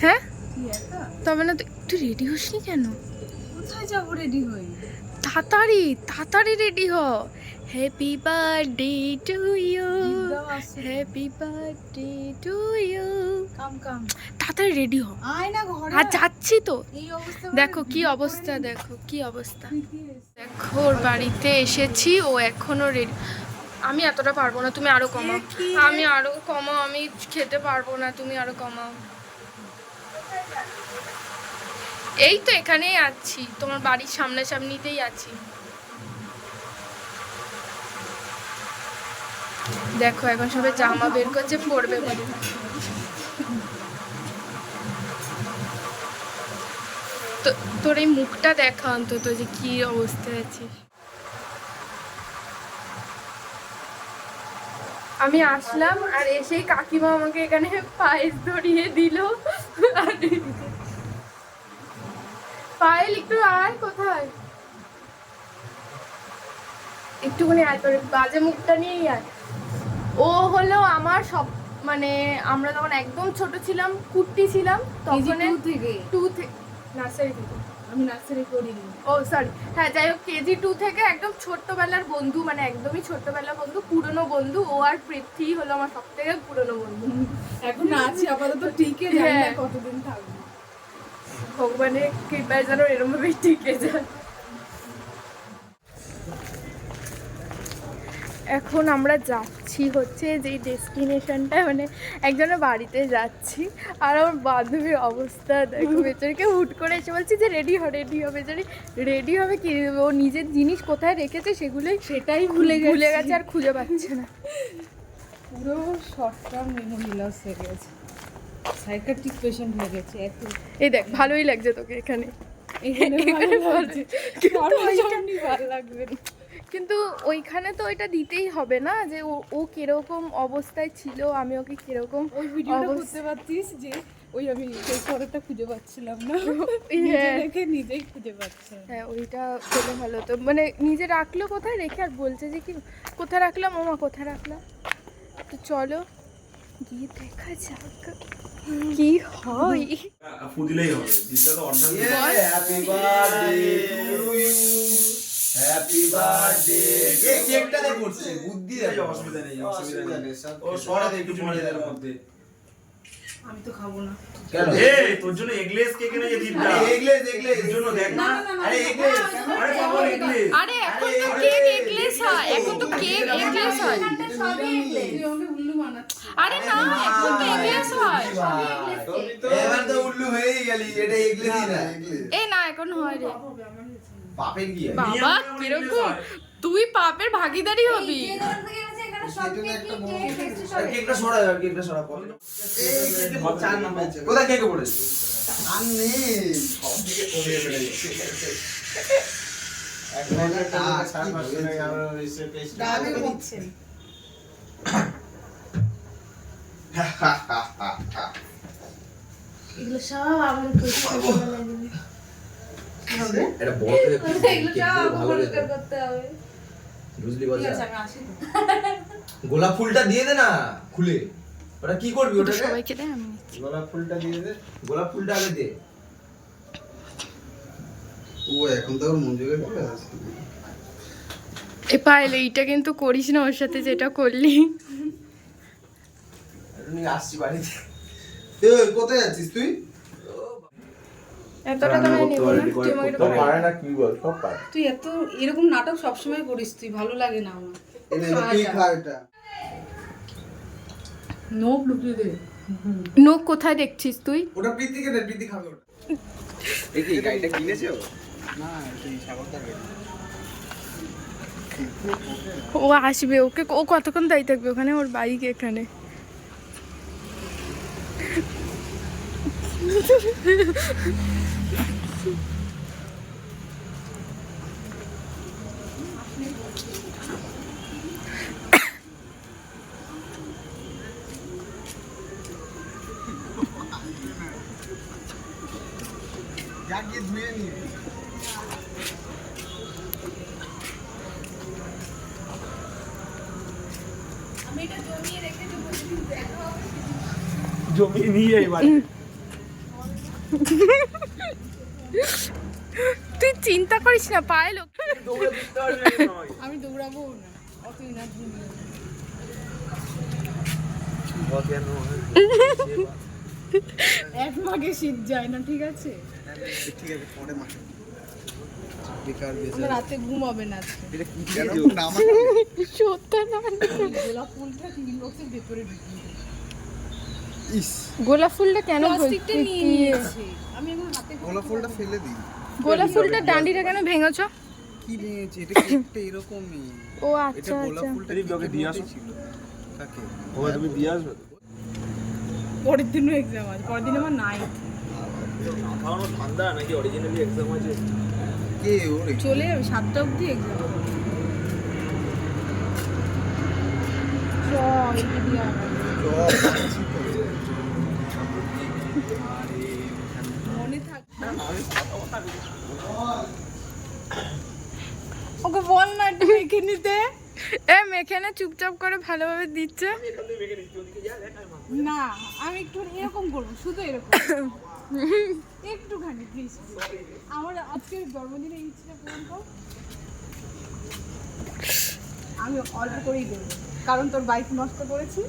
হ্যাঁ তবে না তো একটু রেডি হসনি কেন? কোথায় যাবো রেডি হই? তাড়াতাড়ি তাড়াতাড়ি রেডি হ। Happy birthday to you, happy birthday to you. তাড়াতাড়ি রেডি হ। আয় না ঘরে। আর যাচ্ছি তো। এই অবস্থা দেখো কি অবস্থা, দেখো কি অবস্থা। দেখো ওর বাড়িতে এসেছি, ও এখনো রেডি। আমি এতটা পারবো না, তুমি আরো কমাও। আমি আরো কমাও, আমি খেতে পারবো না, তুমি আরো কমাও। এই তো এখানেই আছি, তোমার বাড়ির সামনাসামনিতেই আছি। দেখো এখন সবাই জামা বের করছে, পরবে বলে। তো তোর এই মুখটা দেখা অন্তত, যে কি অবস্থায় আছিস। আমি আসলাম আর এসেই কাকিমা আমাকে এখানে পায়েস ধরিয়ে দিল। পায়েল একটু আয়, কোথায় একটুখানি আয়, তোর বাজে মুখটা নিয়েই আয়। ও হলো আমার সব, মানে আমরা যখন একদম ছোট ছিলাম, কুট্টি ছিলাম তখন, 2 থেকে নার্সারি থেকে। আমি নার্সারি করিনি। ও সরি, হ্যাঁ যাই হোক, কেজি 2 থেকে একদম ছোট্টবেলার বন্ধু, মানে একদমই ছোট্টবেলার বন্ধু, পুরনো বন্ধু। ও আর পৃথ্বী হলো আমার সব থেকে পুরনো বন্ধু। এখন আছি আপাতত, টিকে জানি না কতদিন থাকবো। ভগবানের কৃপায় যেন এরকম ভাবেই টিকে যায়। এখন আমরা যাচ্ছি হচ্ছে যেই ডেস্টিনেশনটা, মানে একজনের বাড়িতে যাচ্ছি। আর আমার বান্ধবীর অবস্থা দেখো, বেচারিকে হুট করে এসে বলছি যে রেডি হ, বেচারি রেডি হবে কি, ও নিজের জিনিস কোথায় রেখেছে সেটাই ভুলে গেছে, আর খুঁজে পাচ্ছে না। পুরো শর্ট টার্ম মেমোরি লস হয়ে গেছে, সাইকিয়াট্রিক পেশেন্ট হয়ে গেছে। এই দেখ, ভালোই লাগছে তোকে এখানে, ভালো লাগবে। কিন্তু ওইখানে তো ওইটা দিতেই হবে না, যে ও কিরকম অবস্থায় ছিল, আমি ওকে কিরকম। ওই ভিডিওটা করতে পারতিস যে ওই আমি সেই ফটোটা খুঁজে পাচ্ছিলাম না, দেখে নিজেই খুঁজে পাচ্ছি। হ্যাঁ ওইটা হলে ভালো হতো, মানে নিজে রাখলো কোথায় রেখে, আর বলছে যে কি কোথায় রাখলাম, ওমা কোথায় রাখলাম। তো চলো গিয়ে দেখা যাক কি হয়। ফুদিলেই হবে, জিতটা তো অর্ধেক। Happy birthday to you, happy birthday. কেকটা দে করছে, বুদ্ধি দে, অসুবিধা নেই, অসুবিধা নেই। ও সরা দে কিছু নিজেদের মধ্যে। আমি তো খাবো না। কেন? এই তোর জন্য এগলেস কেক এনে যে দিদা। আরে এগলেস এর জন্য দেখ না। আরে এগলেস, আরে বাবা এগলেস। আরে এখন তো কেক এগলেস হয়, এখন তো কেক এগলেস হয়। উল্লু বানাচ্ছি। আরে না, এখন তো এগলেস হয়। এবার তো উল্লু হয়েই গেলি, এটা এগলেসই না। এ না, এখন হয় রে পাপের কি আছে? বাবা, কিরকম তুই পাপের ভাগীদারি হবি। কেকটা সরা, কেকটা সরা পড়ে। চার নাম্বার কোথায় কেক পড়েছে? আর নেই, সব দিকে কমিয়ে ফেলেছে। একটা সারা মাসে আমরা এসে পেয়েছি। ডালে হচ্ছে এগুলো সব আমার এটা বড় করতে হবে। বুঝলি বল? গোলাপ ফুলটা দিয়ে দে না খুলে। ওটা কি করবি ওটাকে? সবাইকে দে, আমি গোলাপ ফুলটা দিয়ে দে। গোলাপ ফুলটা আগে দে। ও এখন তো মঞ্জুরে গেল আছে। এ পাইল, এইটা কিন্তু করিস না ওর সাথে যেটা করলি। আমি আসছি বাড়িতে। এই কোথায় যাচ্ছিস তুই? এতটা তো আমি নেব না, তুই আমাকে একটু পারে না কি বল, সব পারে। তুই এত এরকম নাটক সবসময় করিস, তুই ভালো লাগে না আমার। তুই খা এটা। নোব লুকিয়ে দে। নোক কোথায় দেখছিস তুই? ওটা প্রীতিকে দে, প্রীতি খাবে ওটা। এই কি গাড়িটা কিনেছো? না, এই সাগরদার গাড়ি। ও আসবে, ওকে ও কতক্ষণ দাঁড়িয়ে থাকবে ওখানে, ওর বাইক এখানে। যাকে ধুয়ে নিয়ে আমি এটা জমিয়ে রেখে দেবো। জমি নিয়ে এবার তুই চিন্তা করিস না, পায়ে লোক। আমি দৌড়াবো না, অত এনার্জি নেই। এক মাঘে শীত যায় না, ঠিক আছে? ঠিক আছে পরে মাকে বেকার আমরা রাতে ঘুমাবে না আজকে। এটা কি কেন নামা সত্যি না, গোলাপ ফুলটা টিফিন বক্সের ভেতরে ঢুকিয়ে দিই। ইস গোলাপ ফুলটা কেন প্লাস্টিকটা নিয়ে নিয়েছি আমি, এখন হাতে গোলাপ ফুলটা ফেলে দিই। গোলাপ ফুলটা ডান্ডিটা কেন ভেঙেছো? কি নিয়েছি এটা কেকটা এরকমই। ও এটা আচ্ছা গোলাপ আচ্ছা। ফুলটা এই তোকে দিয়ে আসো। ছিল কাকে ও তুমি দিয়ে আসবে পরের দিনও এক্সাম আছে, পরের দিন আমার নাইট। খাওয়ানো ঠান্ডা নাকি অরিজিনালি এক্সাম আছে? কে ওরে চলে যাবে 7টা অবধি এক্সাম। চল দিদি আমার মনে থাক। ওকে বল না একটু মেখে নিতে। এ মেখে না, চুপচাপ করে ভালোভাবে দিচ্ছে। না আমি একটু এরকম করবো, শুধু এরকম একটুখানি প্লিজ। আমার আজকে জন্মদিনের ইচ্ছেটা পূরণ কর। আমি অল্প করেই দেবো, কারণ তোর বাইক নষ্ট করেছি।